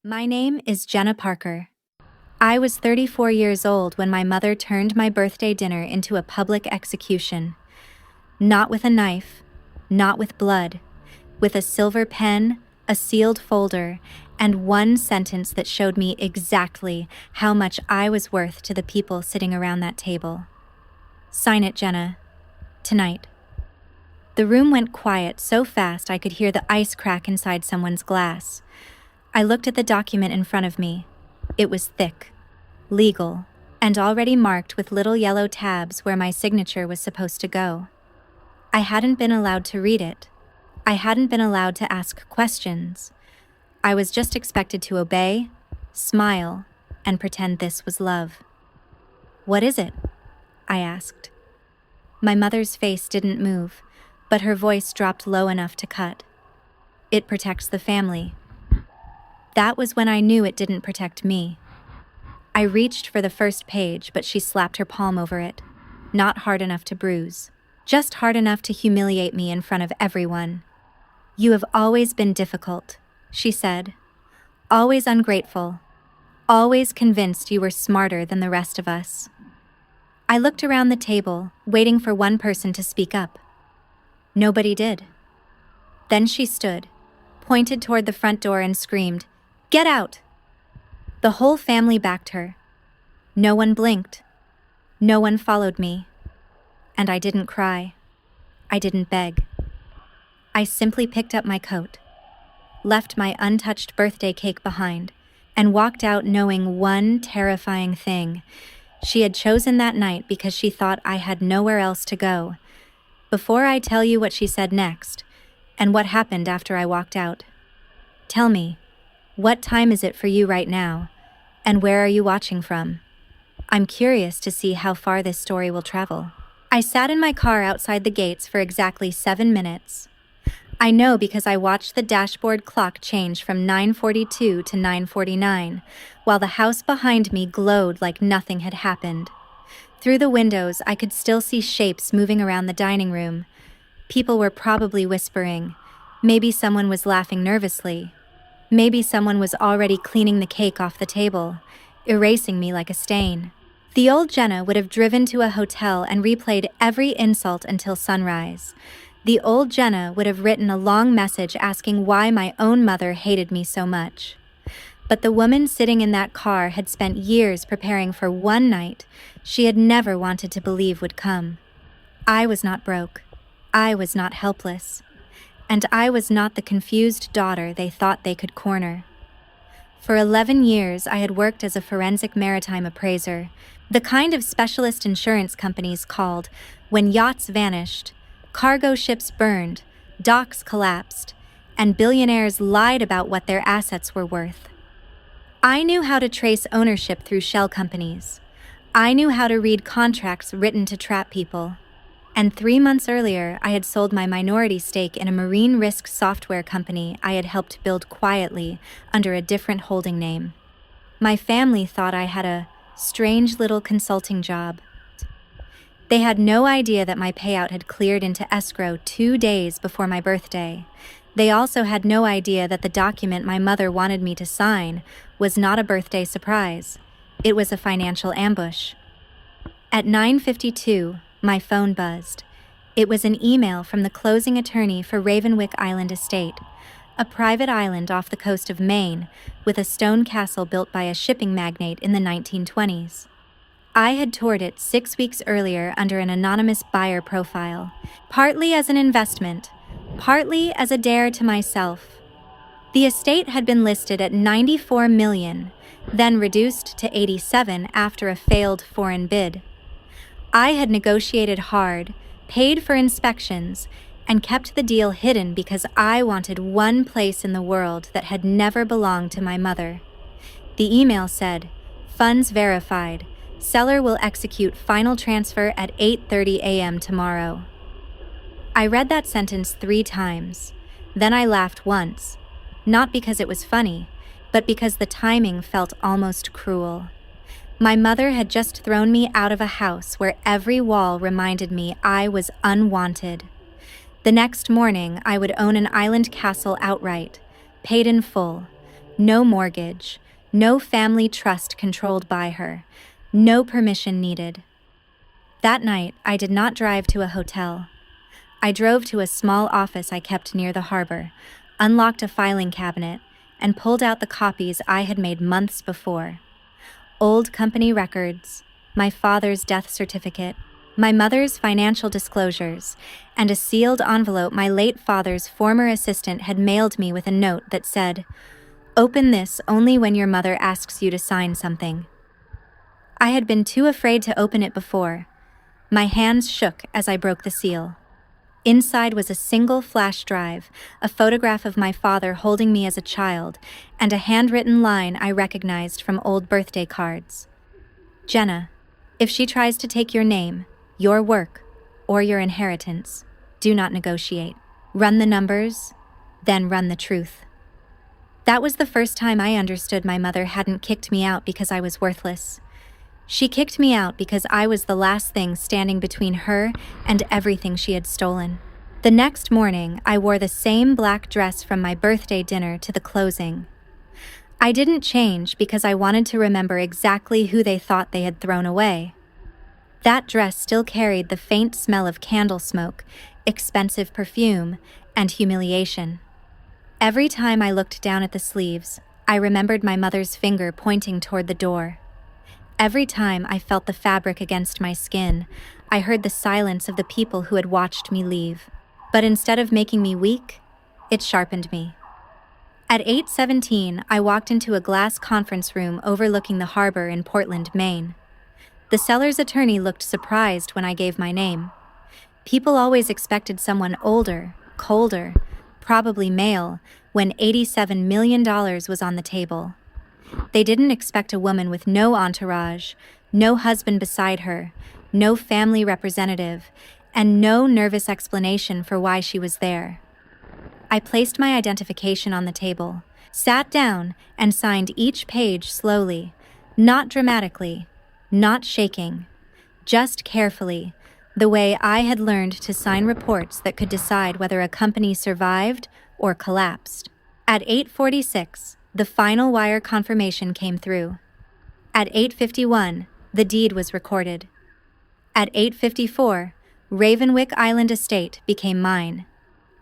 My name is Jenna Parker. I was 34 years old when my mother turned my birthday dinner into a public execution. Not with a knife, not with blood, with a silver pen, a sealed folder, and one sentence that showed me exactly how much I was worth to the people sitting around that table. Sign it, Jenna. Tonight. The room went quiet so fast I could hear the ice crack inside someone's glass. I looked at the document in front of me. It was thick, legal, and already marked with little yellow tabs where my signature was supposed to go. I hadn't been allowed to read it. I hadn't been allowed to ask questions. I was just expected to obey, smile, and pretend this was love. "What is it?" I asked. My mother's face didn't move, but her voice dropped low enough to cut. "It protects the family." That was when I knew it didn't protect me. I reached for the first page, but she slapped her palm over it. Not hard enough to bruise, just hard enough to humiliate me in front of everyone. "You have always been difficult," she said. "Always ungrateful. Always convinced you were smarter than the rest of us." I looked around the table, waiting for one person to speak up. Nobody did. Then she stood, pointed toward the front door and screamed, "Get out!" The whole family backed her. No one blinked. No one followed me. And I didn't cry. I didn't beg. I simply picked up my coat, left my untouched birthday cake behind, and walked out knowing one terrifying thing. She had chosen that night because she thought I had nowhere else to go. Before I tell you what she said next, and what happened after I walked out, tell me, what time is it for you right now, and where are you watching from? I'm curious to see how far this story will travel. I sat in my car outside the gates for exactly 7 minutes. I know because I watched the dashboard clock change from 9:42 to 9:49, while the house behind me glowed like nothing had happened. Through the windows, I could still see shapes moving around the dining room. People were probably whispering. Maybe someone was laughing nervously. Maybe someone was already cleaning the cake off the table, erasing me like a stain. The old Jenna would have driven to a hotel and replayed every insult until sunrise. The old Jenna would have written a long message asking why my own mother hated me so much. But the woman sitting in that car had spent years preparing for one night she had never wanted to believe would come. I was not broke. I was not helpless. And I was not the confused daughter they thought they could corner. For 11 years, I had worked as a forensic maritime appraiser, the kind of specialist insurance companies called when yachts vanished, cargo ships burned, docks collapsed, and billionaires lied about what their assets were worth. I knew how to trace ownership through shell companies. I knew how to read contracts written to trap people. And 3 months earlier, I had sold my minority stake in a marine risk software company I had helped build quietly under a different holding name. My family thought I had a strange little consulting job. They had no idea that my payout had cleared into escrow 2 days before my birthday. They also had no idea that the document my mother wanted me to sign was not a birthday surprise. It was a financial ambush. At 9:52, my phone buzzed. It was an email from the closing attorney for Ravenwick Island Estate, a private island off the coast of Maine with a stone castle built by a shipping magnate in the 1920s. I had toured it 6 weeks earlier under an anonymous buyer profile, partly as an investment, partly as a dare to myself. The estate had been listed at $94 million, then reduced to $87 after a failed foreign bid. I had negotiated hard, paid for inspections, and kept the deal hidden because I wanted one place in the world that had never belonged to my mother. The email said, "Funds verified. Seller will execute final transfer at 8:30 a.m. tomorrow." I read that sentence 3 times. Then I laughed once, not because it was funny, but because the timing felt almost cruel. My mother had just thrown me out of a house where every wall reminded me I was unwanted. The next morning, I would own an island castle outright, paid in full, No mortgage, no family trust controlled by her, no permission needed. That night, I did not drive to a hotel. I drove to a small office I kept near the harbor, unlocked a filing cabinet, and pulled out the copies I had made months before. Old company records, my father's death certificate, my mother's financial disclosures, and a sealed envelope my late father's former assistant had mailed me with a note that said, "Open this only when your mother asks you to sign something." I had been too afraid to open it before. My hands shook as I broke the seal. Inside was a single flash drive, a photograph of my father holding me as a child, and a handwritten line I recognized from old birthday cards. "Jenna, if she tries to take your name, your work, or your inheritance, do not negotiate. Run the numbers, then run the truth." That was the first time I understood my mother hadn't kicked me out because I was worthless. She kicked me out because I was the last thing standing between her and everything she had stolen. The next morning, I wore the same black dress from my birthday dinner to the closing. I didn't change because I wanted to remember exactly who they thought they had thrown away. That dress still carried the faint smell of candle smoke, expensive perfume, and humiliation. Every time I looked down at the sleeves, I remembered my mother's finger pointing toward the door. Every time I felt the fabric against my skin, I heard the silence of the people who had watched me leave. But instead of making me weak, it sharpened me. At 8:17, I walked into a glass conference room overlooking the harbor in Portland, Maine. The seller's attorney looked surprised when I gave my name. People always expected someone older, colder, probably male, when $87 million was on the table. They didn't expect a woman with no entourage, no husband beside her, no family representative, and no nervous explanation for why she was there. I placed my identification on the table, sat down, and signed each page slowly, not dramatically, not shaking, just carefully, the way I had learned to sign reports that could decide whether a company survived or collapsed. At 8:46, the final wire confirmation came through. At 8:51, the deed was recorded. At 8:54, Ravenwick Island Estate became mine.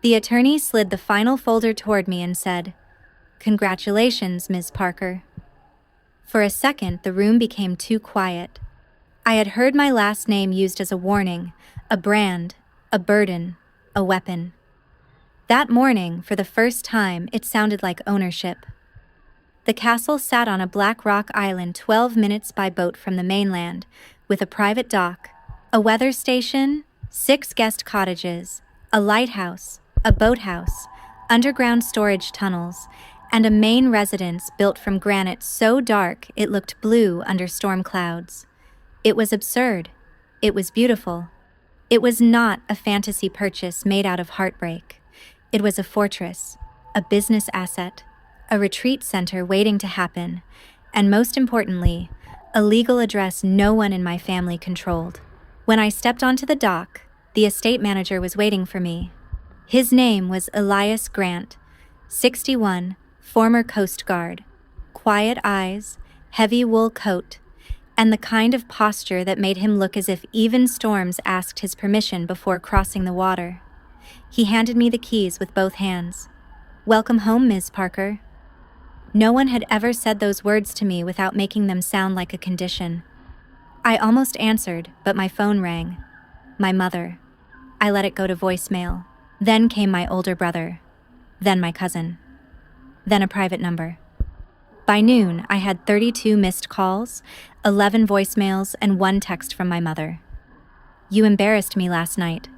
The attorney slid the final folder toward me and said, "Congratulations, Ms. Parker." For a second, the room became too quiet. I had heard my last name used as a warning, a brand, a burden, a weapon. That morning, for the first time, it sounded like ownership. The castle sat on a black rock island 12 minutes by boat from the mainland, with a private dock, a weather station, 6 guest cottages, a lighthouse, a boathouse, underground storage tunnels, and a main residence built from granite so dark it looked blue under storm clouds. It was absurd. It was beautiful. It was not a fantasy purchase made out of heartbreak. It was a fortress, a business asset, a retreat center waiting to happen, and most importantly, a legal address no one in my family controlled. When I stepped onto the dock, the estate manager was waiting for me. His name was Elias Grant, 61, former Coast Guard, quiet eyes, heavy wool coat, and the kind of posture that made him look as if even storms asked his permission before crossing the water. He handed me the keys with both hands. "Welcome home, Ms. Parker." No one had ever said those words to me without making them sound like a condition. I almost answered, but my phone rang. My mother. I let it go to voicemail. Then came my older brother. Then my cousin. Then a private number. By noon, I had 32 missed calls, 11 voicemails, and 1 text from my mother. "You embarrassed me last night.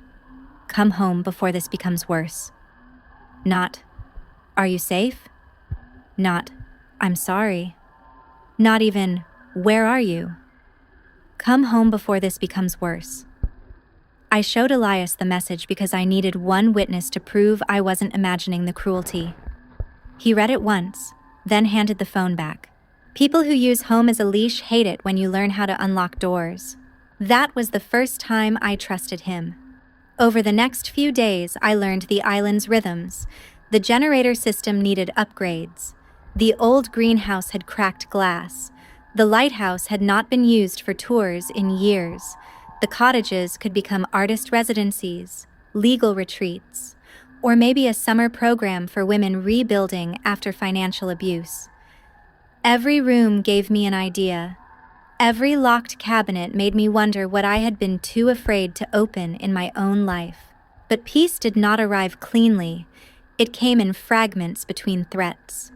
Come home before this becomes worse." Not, "Are you safe?" Not, "I'm sorry." Not even, "Where are you?" "Come home before this becomes worse." I showed Elias the message because I needed one witness to prove I wasn't imagining the cruelty. He read it once, then handed the phone back. People who use home as a leash hate it when you learn how to unlock doors. That was the first time I trusted him. Over the next few days, I learned the island's rhythms. The generator system needed upgrades. The old greenhouse had cracked glass. The lighthouse had not been used for tours in years. The cottages could become artist residencies, legal retreats, or maybe a summer program for women rebuilding after financial abuse. Every room gave me an idea. Every locked cabinet made me wonder what I had been too afraid to open in my own life. But peace did not arrive cleanly. It came in fragments between threats.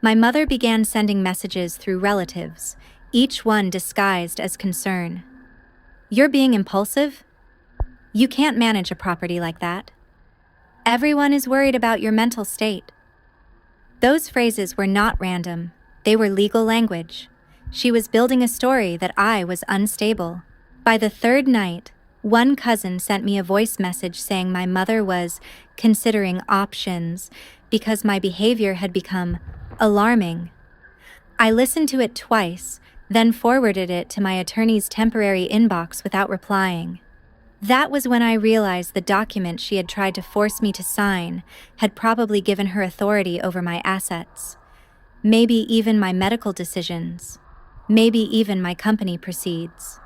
My mother began sending messages through relatives, each one disguised as concern. "You're being impulsive? You can't manage a property like that. Everyone is worried about your mental state." Those phrases were not random. They were legal language. She was building a story that I was unstable. By the third night, one cousin sent me a voice message saying my mother was considering options because my behavior had become alarming. I listened to it twice, then forwarded it to my attorney's temporary inbox without replying. That was when I realized the document she had tried to force me to sign had probably given her authority over my assets. Maybe even my medical decisions. Maybe even my company proceeds.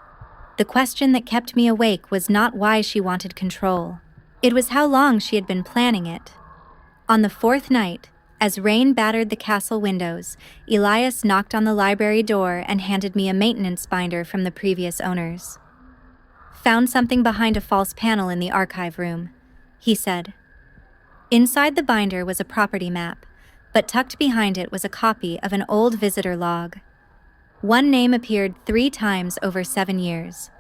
The question that kept me awake was not why she wanted control. It was how long she had been planning it. On the fourth night, as rain battered the castle windows, Elias knocked on the library door and handed me a maintenance binder from the previous owners. "Found something behind a false panel in the archive room," he said. Inside the binder was a property map, but tucked behind it was a copy of an old visitor log. One name appeared 3 times over 7 years.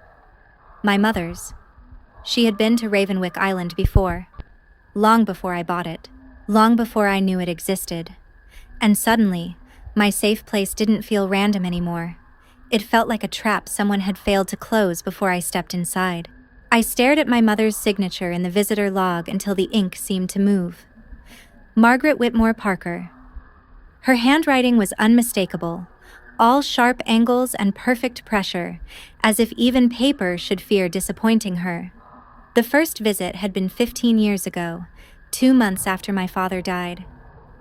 My mother's. She had been to Ravenwick Island before, long before I bought it. Long before I knew it existed. And suddenly, my safe place didn't feel random anymore. It felt like a trap someone had failed to close before I stepped inside. I stared at my mother's signature in the visitor log until the ink seemed to move. Margaret Whitmore Parker. Her handwriting was unmistakable, all sharp angles and perfect pressure, as if even paper should fear disappointing her. The first visit had been 15 years ago, 2 months after my father died.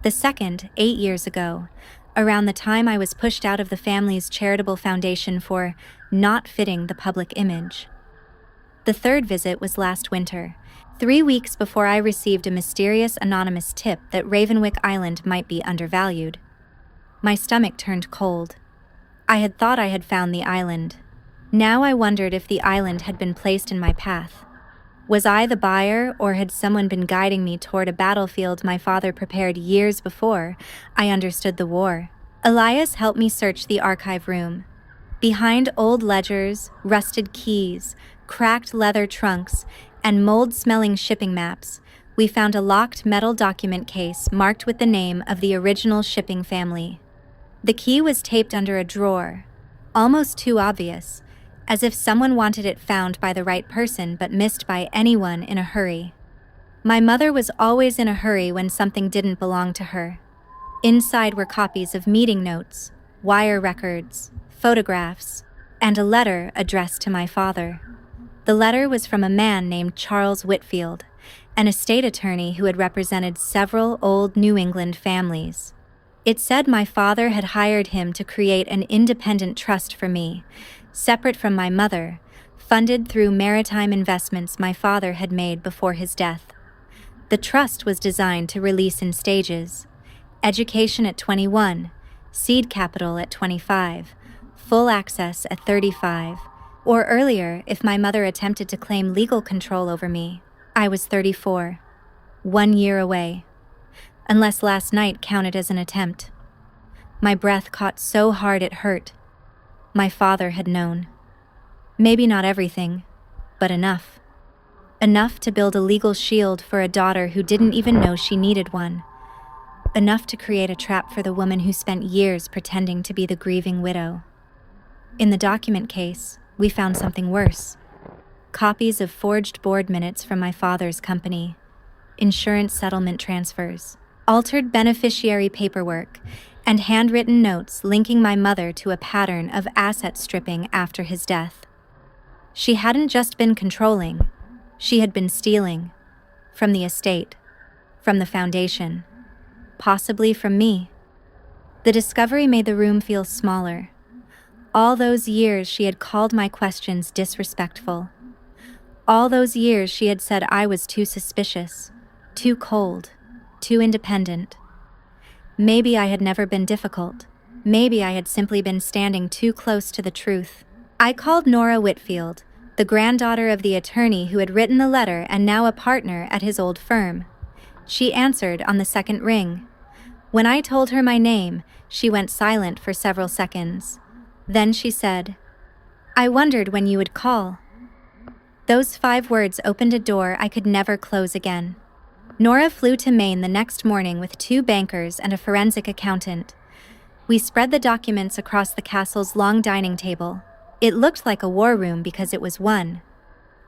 The second, 8 years ago, around the time I was pushed out of the family's charitable foundation for not fitting the public image. The third visit was last winter, 3 weeks before I received a mysterious anonymous tip that Ravenwick Island might be undervalued. My stomach turned cold. I had thought I had found the island. Now I wondered if the island had been placed in my path. Was I the buyer, or had someone been guiding me toward a battlefield my father prepared years before I understood the war? Elias helped me search the archive room. Behind old ledgers, rusted keys, cracked leather trunks, and mold-smelling shipping maps, we found a locked metal document case marked with the name of the original shipping family. The key was taped under a drawer, almost too obvious, as if someone wanted it found by the right person but missed by anyone in a hurry. My mother was always in a hurry when something didn't belong to her. Inside were copies of meeting notes, wire records, photographs, and a letter addressed to my father. The letter was from a man named Charles Whitfield, an estate attorney who had represented several old New England families. It said my father had hired him to create an independent trust for me, separate from my mother, funded through maritime investments my father had made before his death. The trust was designed to release in stages: education at 21, seed capital at 25, full access at 35, or earlier if my mother attempted to claim legal control over me. I was 34, 1 year away, unless last night counted as an attempt. My breath caught so hard it hurt. My father had known. Maybe not everything, but enough. Enough to build a legal shield for a daughter who didn't even know she needed one. Enough to create a trap for the woman who spent years pretending to be the grieving widow. In the document case, we found something worse. Copies of forged board minutes from my father's company, insurance settlement transfers, altered beneficiary paperwork, and handwritten notes linking my mother to a pattern of asset stripping after his death. She hadn't just been controlling, she had been stealing. From the estate, from the foundation, possibly from me. The discovery made the room feel smaller. All those years she had called my questions disrespectful. All those years she had said I was too suspicious, too cold, too independent. Maybe I had never been difficult. Maybe I had simply been standing too close to the truth. I called Nora Whitfield, the granddaughter of the attorney who had written the letter and now a partner at his old firm. She answered on the second ring. When I told her my name, she went silent for several seconds. Then she said, "I wondered when you would call." Those 5 words opened a door I could never close again. Nora flew to Maine the next morning with 2 bankers and a forensic accountant. We spread the documents across the castle's long dining table. It looked like a war room because it was one.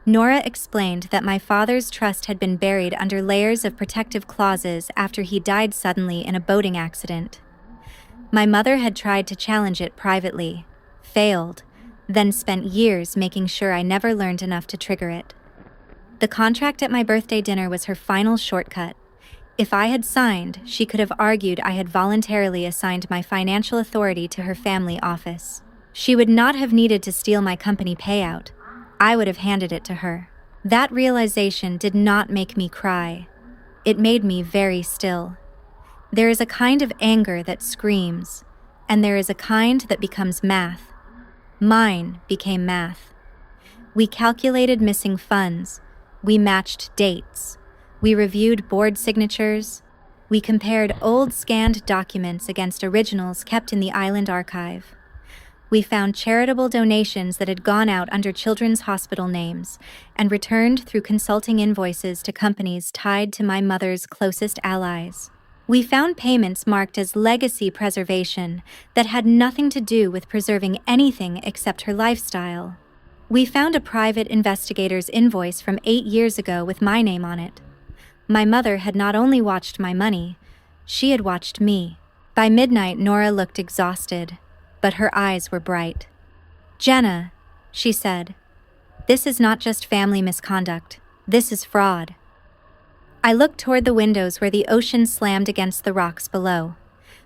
Nora explained that my father's trust had been buried under layers of protective clauses after he died suddenly in a boating accident. My mother had tried to challenge it privately, failed, then spent years making sure I never learned enough to trigger it. The contract at my birthday dinner was her final shortcut. If I had signed, she could have argued I had voluntarily assigned my financial authority to her family office. She would not have needed to steal my company payout. I would have handed it to her. That realization did not make me cry. It made me very still. There is a kind of anger that screams, and there is a kind that becomes math. Mine became math. We calculated missing funds. We matched dates. We reviewed board signatures. We compared old scanned documents against originals kept in the island archive. We found charitable donations that had gone out under children's hospital names and returned through consulting invoices to companies tied to my mother's closest allies. We found payments marked as legacy preservation that had nothing to do with preserving anything except her lifestyle. We found a private investigator's invoice from 8 years ago with my name on it. My mother had not only watched my money, she had watched me. By midnight, Nora looked exhausted, but her eyes were bright. "Jenna," she said, "this is not just family misconduct. This is fraud." I looked toward the windows where the ocean slammed against the rocks below.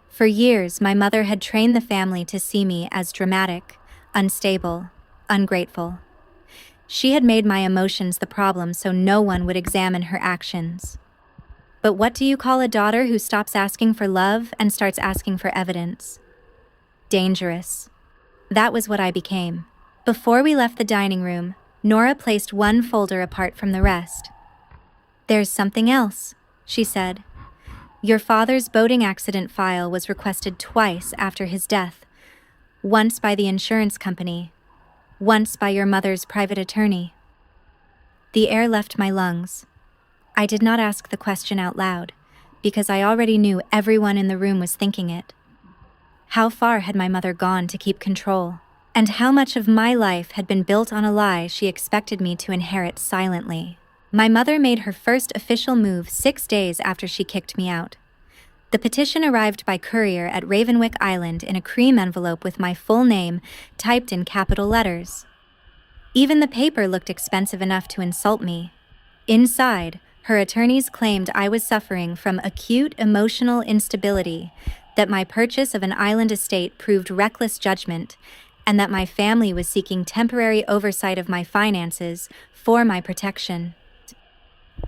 For years, my mother had trained the family to see me as dramatic, unstable, ungrateful. She had made my emotions the problem so no one would examine her actions. But what do you call a daughter who stops asking for love and starts asking for evidence? Dangerous. That was what I became. Before we left the dining room, Nora placed one folder apart from the rest. "There's something else," she said. "Your father's boating accident file was requested twice after his death, once by the insurance company, once by your mother's private attorney." The air left my lungs. I did not ask the question out loud, because I already knew everyone in the room was thinking it. How far had my mother gone to keep control? And how much of my life had been built on a lie she expected me to inherit silently? My mother made her first official move 6 days after she kicked me out. The petition arrived by courier at Ravenwick Island in a cream envelope with my full name typed in capital letters. Even the paper looked expensive enough to insult me. Inside, her attorneys claimed I was suffering from acute emotional instability, that my purchase of an island estate proved reckless judgment, and that my family was seeking temporary oversight of my finances for my protection.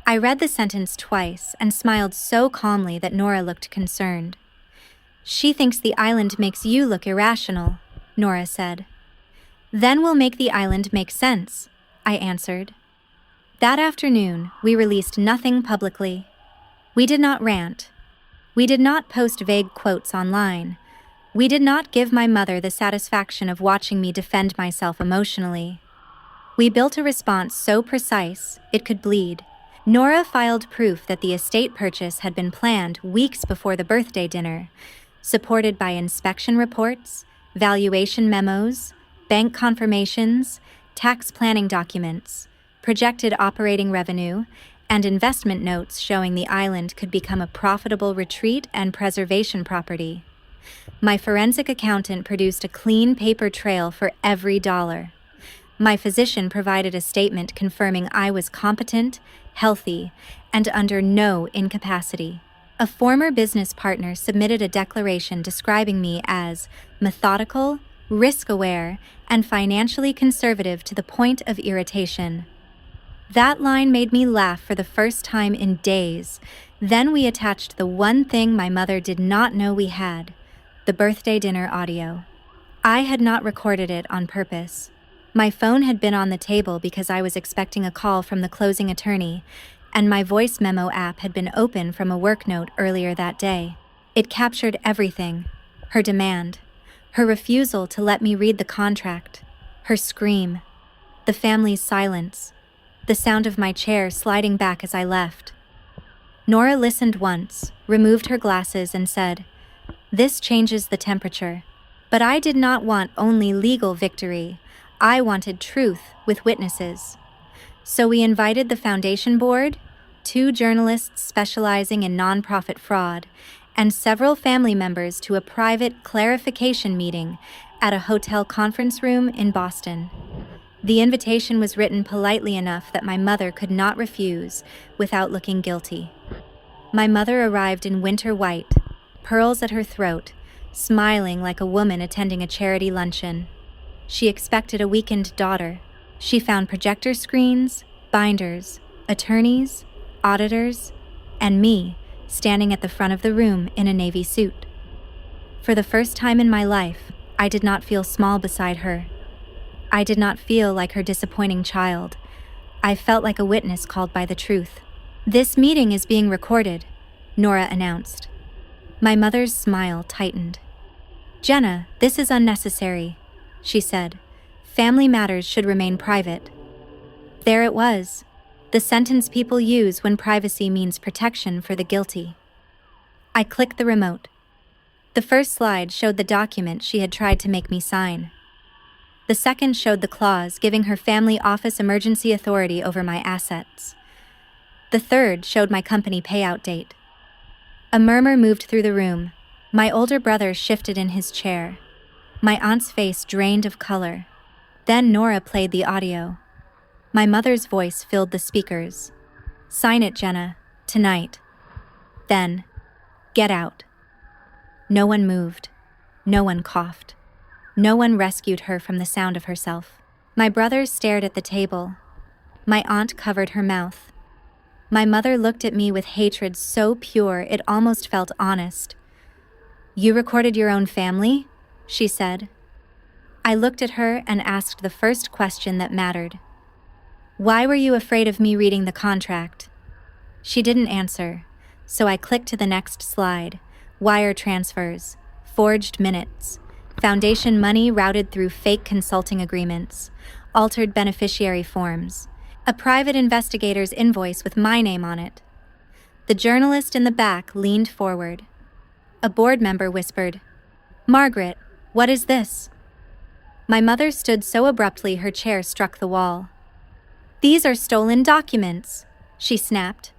I read the sentence twice and smiled so calmly that Nora looked concerned. "She thinks the island makes you look irrational," Nora said. "Then we'll make the island make sense," I answered. That afternoon, we released nothing publicly. We did not rant. We did not post vague quotes online. We did not give my mother the satisfaction of watching me defend myself emotionally. We built a response so precise it could bleed. Nora filed proof that the estate purchase had been planned weeks before the birthday dinner, supported by inspection reports, valuation memos, bank confirmations, tax planning documents, projected operating revenue, and investment notes showing the island could become a profitable retreat and preservation property. My forensic accountant produced a clean paper trail for every dollar. My physician provided a statement confirming I was competent, healthy, and under no incapacity. A former business partner submitted a declaration describing me as methodical, risk-aware, and financially conservative to the point of irritation. That line made me laugh for the first time in days. Then we attached the one thing my mother did not know we had, the birthday dinner audio. I had not recorded it on purpose. My phone had been on the table because I was expecting a call from the closing attorney, and my voice memo app had been open from a work note earlier that day. It captured everything: her demand, her refusal to let me read the contract, her scream, the family's silence, the sound of my chair sliding back as I left. Nora listened once, removed her glasses, and said, "This changes the temperature." But I did not want only legal victory. I wanted truth with witnesses. So we invited the foundation board, 2 journalists specializing in nonprofit fraud, and several family members to a private clarification meeting at a hotel conference room in Boston. The invitation was written politely enough that my mother could not refuse without looking guilty. My mother arrived in winter white, pearls at her throat, smiling like a woman attending a charity luncheon. She expected a weakened daughter. She found projector screens, binders, attorneys, auditors, and me standing at the front of the room in a navy suit. For the first time in my life, I did not feel small beside her. I did not feel like her disappointing child. I felt like a witness called by the truth. "This meeting is being recorded," Nora announced. My mother's smile tightened. "Jenna, this is unnecessary," she said. "Family matters should remain private." There it was, the sentence people use when privacy means protection for the guilty. I clicked the remote. The first slide showed the document she had tried to make me sign. The second showed the clause giving her family office emergency authority over my assets. The third showed my company payout date. A murmur moved through the room. My older brother shifted in his chair. My aunt's face drained of color. Then Nora played the audio. My mother's voice filled the speakers. "Sign it, Jenna, tonight." Then, "Get out." No one moved. No one coughed. No one rescued her from the sound of herself. My brother stared at the table. My aunt covered her mouth. My mother looked at me with hatred so pure it almost felt honest. "You recorded your own family?" she said. I looked at her and asked the first question that mattered. "Why were you afraid of me reading the contract?" She didn't answer, so I clicked to the next slide. Wire transfers, forged minutes, foundation money routed through fake consulting agreements, altered beneficiary forms, a private investigator's invoice with my name on it. The journalist in the back leaned forward. A board member whispered, "Margaret, what is this?" My mother stood so abruptly her chair struck the wall. "These are stolen documents," she snapped.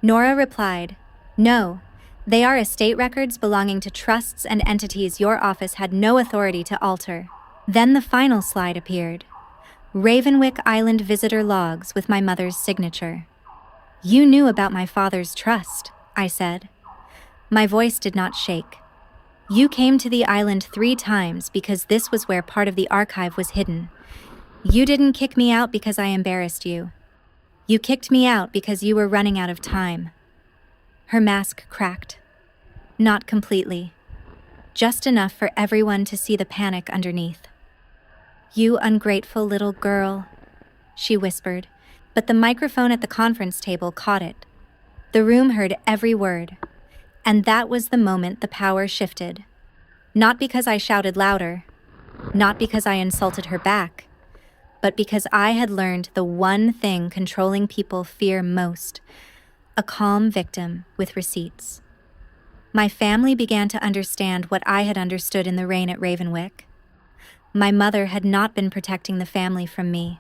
Nora replied, "No, they are estate records belonging to trusts and entities your office had no authority to alter." Then the final slide appeared. Ravenwick Island visitor logs with my mother's signature. "You knew about my father's trust," I said. My voice did not shake. "You came to the island 3 times because this was where part of the archive was hidden. You didn't kick me out because I embarrassed you. You kicked me out because you were running out of time." Her mask cracked. Not completely. Just enough for everyone to see the panic underneath. "You ungrateful little girl," she whispered, but the microphone at the conference table caught it. The room heard every word. And that was the moment the power shifted. Not because I shouted louder, not because I insulted her back, but because I had learned the one thing controlling people fear most: a calm victim with receipts. My family began to understand what I had understood in the rain at Ravenwick. My mother had not been protecting the family from me.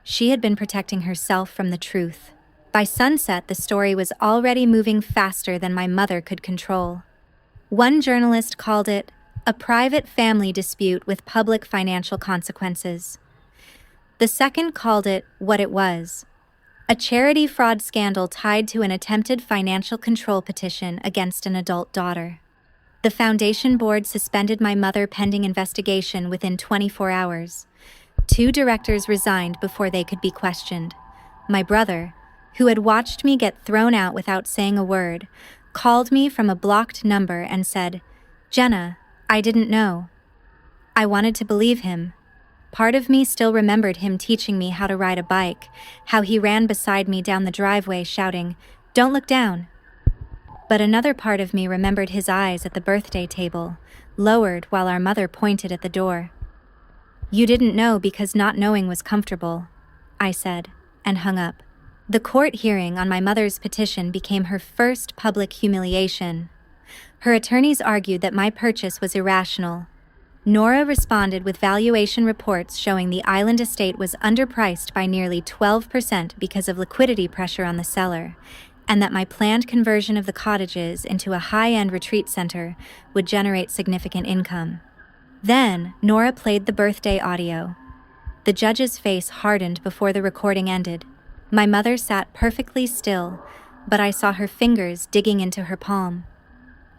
She had been protecting herself from the truth. By sunset, the story was already moving faster than my mother could control. One journalist called it a private family dispute with public financial consequences. The second called it what it was: A charity fraud scandal tied to an attempted financial control petition against an adult daughter. The foundation board suspended my mother pending investigation within 24 hours. 2 directors resigned before they could be questioned. My brother, who had watched me get thrown out without saying a word, called me from a blocked number and said, "Jenna, I didn't know." I wanted to believe him. Part of me still remembered him teaching me how to ride a bike, how he ran beside me down the driveway shouting, "Don't look down." But another part of me remembered his eyes at the birthday table, lowered while our mother pointed at the door. "You didn't know because not knowing was comfortable," I said, and hung up. The court hearing on my mother's petition became her first public humiliation. Her attorneys argued that my purchase was irrational. Nora responded with valuation reports showing the island estate was underpriced by nearly 12% because of liquidity pressure on the seller, and that my planned conversion of the cottages into a high-end retreat center would generate significant income. Then, Nora played the birthday audio. The judge's face hardened before the recording ended. My mother sat perfectly still, but I saw her fingers digging into her palm.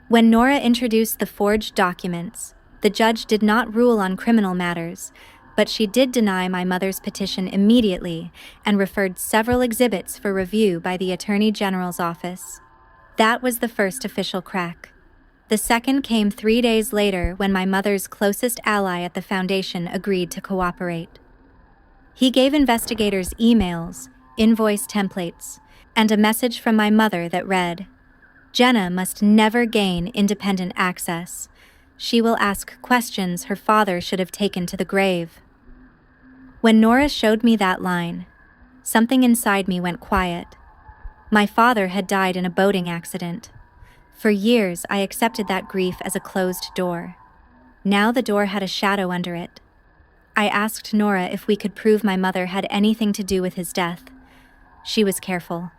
When Nora introduced the forged documents, the judge did not rule on criminal matters, but she did deny my mother's petition immediately and referred several exhibits for review by the Attorney General's office. That was the first official crack. The second came 3 days later when my mother's closest ally at the foundation agreed to cooperate. He gave investigators emails, invoice templates, and a message from my mother that read, "Jenna must never gain independent access. She will ask questions her father should have taken to the grave." When Nora showed me that line, something inside me went quiet. My father had died in a boating accident. For years, I accepted that grief as a closed door. Now the door had a shadow under it. I asked Nora if we could prove my mother had anything to do with his death. She was careful.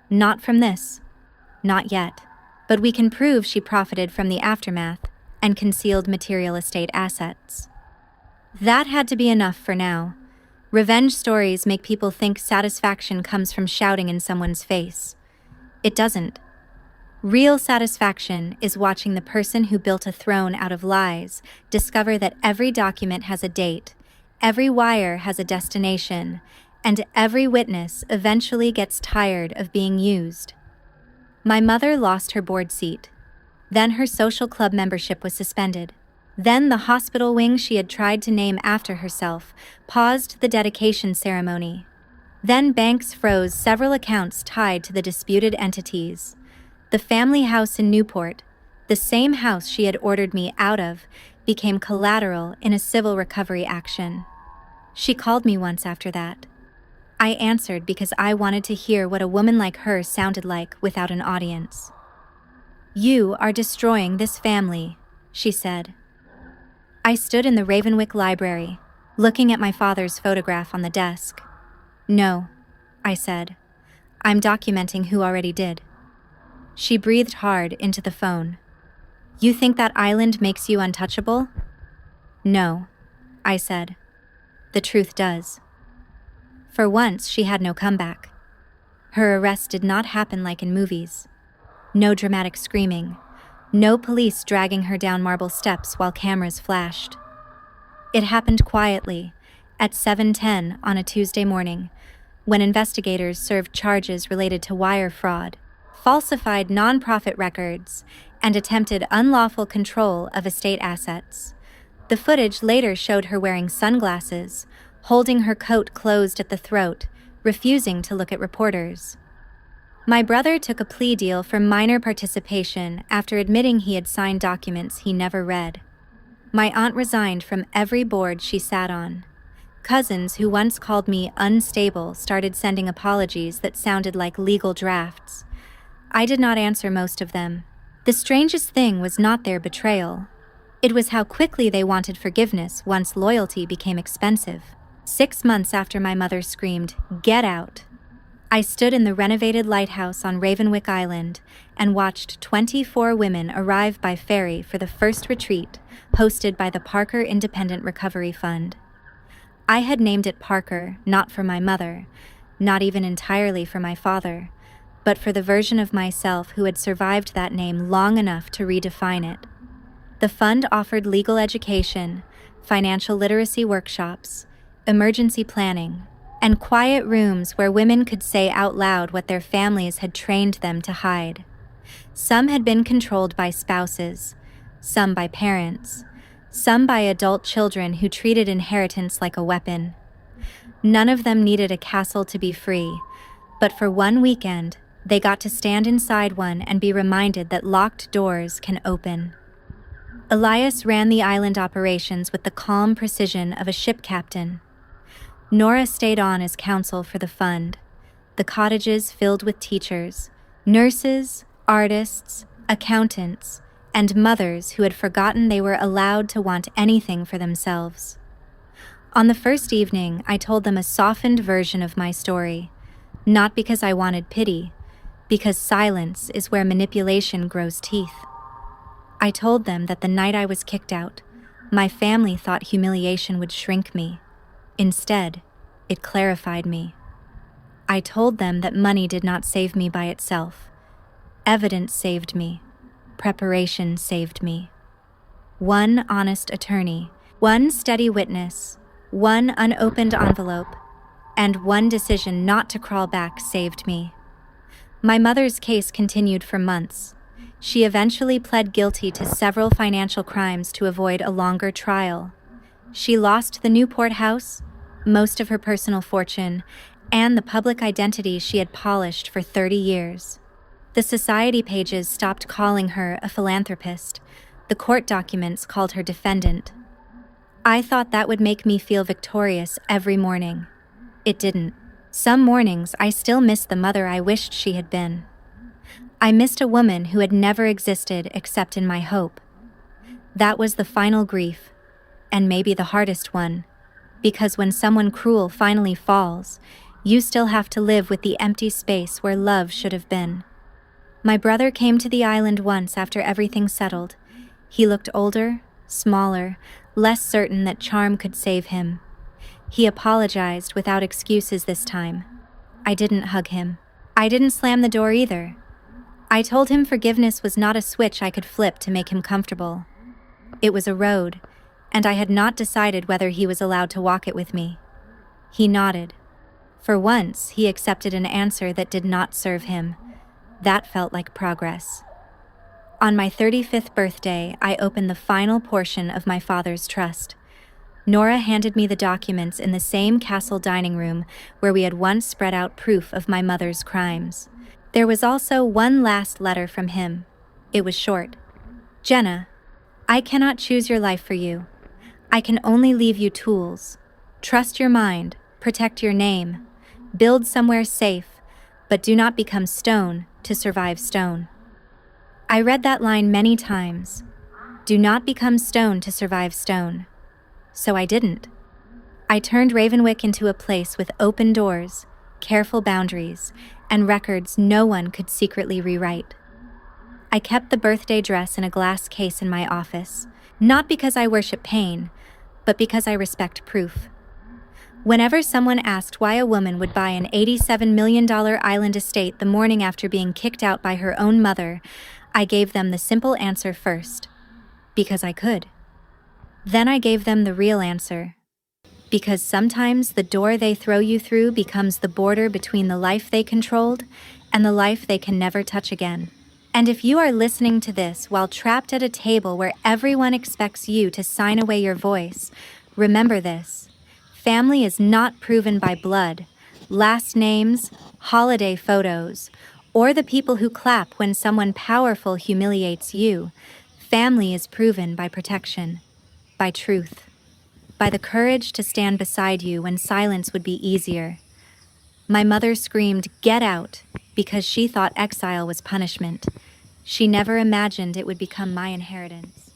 "Not from this. Not yet. But we can prove she profited from the aftermath and concealed material estate assets." That had to be enough for now. Revenge stories make people think satisfaction comes from shouting in someone's face. It doesn't. Real satisfaction is watching the person who built a throne out of lies discover that every document has a date, every wire has a destination, and every witness eventually gets tired of being used. My mother lost her board seat. Then her social club membership was suspended. Then the hospital wing she had tried to name after herself paused the dedication ceremony. Then banks froze several accounts tied to the disputed entities. The family house in Newport, the same house she had ordered me out of, became collateral in a civil recovery action. She called me once after that. I answered because I wanted to hear what a woman like her sounded like without an audience. "You are destroying this family," she said. I stood in the Ravenwick Library, looking at my father's photograph on the desk. "No," I said. "I'm documenting who already did." She breathed hard into the phone. "You think that island makes you untouchable?" "No," I said. "The truth does." For once, she had no comeback. Her arrest did not happen like in movies. No dramatic screaming. No police dragging her down marble steps while cameras flashed. It happened quietly, at 7:10 on a Tuesday morning, when investigators served charges related to wire fraud, falsified nonprofit records, and attempted unlawful control of estate assets. The footage later showed her wearing sunglasses, holding her coat closed at the throat, refusing to look at reporters. My brother took a plea deal for minor participation after admitting he had signed documents he never read. My aunt resigned from every board she sat on. Cousins who once called me unstable started sending apologies that sounded like legal drafts. I did not answer most of them. The strangest thing was not their betrayal. It was how quickly they wanted forgiveness once loyalty became expensive. 6 months after my mother screamed, "Get out!" I stood in the renovated lighthouse on Ravenwick Island and watched 24 women arrive by ferry for the first retreat, hosted by the Parker Independent Recovery Fund. I had named it Parker, not for my mother, not even entirely for my father, but for the version of myself who had survived that name long enough to redefine it. The fund offered legal education, financial literacy workshops, emergency planning, and quiet rooms where women could say out loud what their families had trained them to hide. Some had been controlled by spouses, some by parents, some by adult children who treated inheritance like a weapon. None of them needed a castle to be free, but for one weekend, they got to stand inside one and be reminded that locked doors can open. Elias ran the island operations with the calm precision of a ship captain. Nora stayed on as counsel for the fund, the cottages filled with teachers, nurses, artists, accountants, and mothers who had forgotten they were allowed to want anything for themselves. On the first evening, I told them a softened version of my story, not because I wanted pity, because silence is where manipulation grows teeth. I told them that the night I was kicked out, my family thought humiliation would shrink me. Instead, it clarified me. I told them that money did not save me by itself. Evidence saved me. Preparation saved me. One honest attorney, one steady witness, one unopened envelope, and one decision not to crawl back saved me. My mother's case continued for months. She eventually pled guilty to several financial crimes to avoid a longer trial. She lost the Newport house, most of her personal fortune, and the public identity she had polished for 30 years. The society pages stopped calling her a philanthropist. The court documents called her defendant. I thought that would make me feel victorious every morning. It didn't. Some mornings I still missed the mother I wished she had been. I missed a woman who had never existed except in my hope. That was the final grief, and maybe the hardest one, because when someone cruel finally falls, you still have to live with the empty space where love should have been. My brother came to the island once after everything settled. He looked older, smaller, less certain that charm could save him. He apologized without excuses this time. I didn't hug him. I didn't slam the door either. I told him forgiveness was not a switch I could flip to make him comfortable. It was a road, and I had not decided whether he was allowed to walk it with me. He nodded. For once, he accepted an answer that did not serve him. That felt like progress. On my 35th birthday, I opened the final portion of my father's trust. Nora handed me the documents in the same castle dining room where we had once spread out proof of my mother's crimes. There was also one last letter from him. It was short. Jenna, I cannot choose your life for you. I can only leave you tools. Trust your mind, protect your name, build somewhere safe, but do not become stone to survive stone. I read that line many times. Do not become stone to survive stone. So I didn't. I turned Ravenwick into a place with open doors, careful boundaries, and records no one could secretly rewrite. I kept the birthday dress in a glass case in my office, not because I worship pain, but because I respect proof. Whenever someone asked why a woman would buy an $87 million island estate the morning after being kicked out by her own mother, I gave them the simple answer first, because I could. Then I gave them the real answer, because sometimes the door they throw you through becomes the border between the life they controlled and the life they can never touch again. And if you are listening to this while trapped at a table where everyone expects you to sign away your voice, remember this. Family is not proven by blood, last names, holiday photos, or the people who clap when someone powerful humiliates you. Family is proven by protection, by truth, by the courage to stand beside you when silence would be easier. My mother screamed, "Get out," because she thought exile was punishment. She never imagined it would become my inheritance.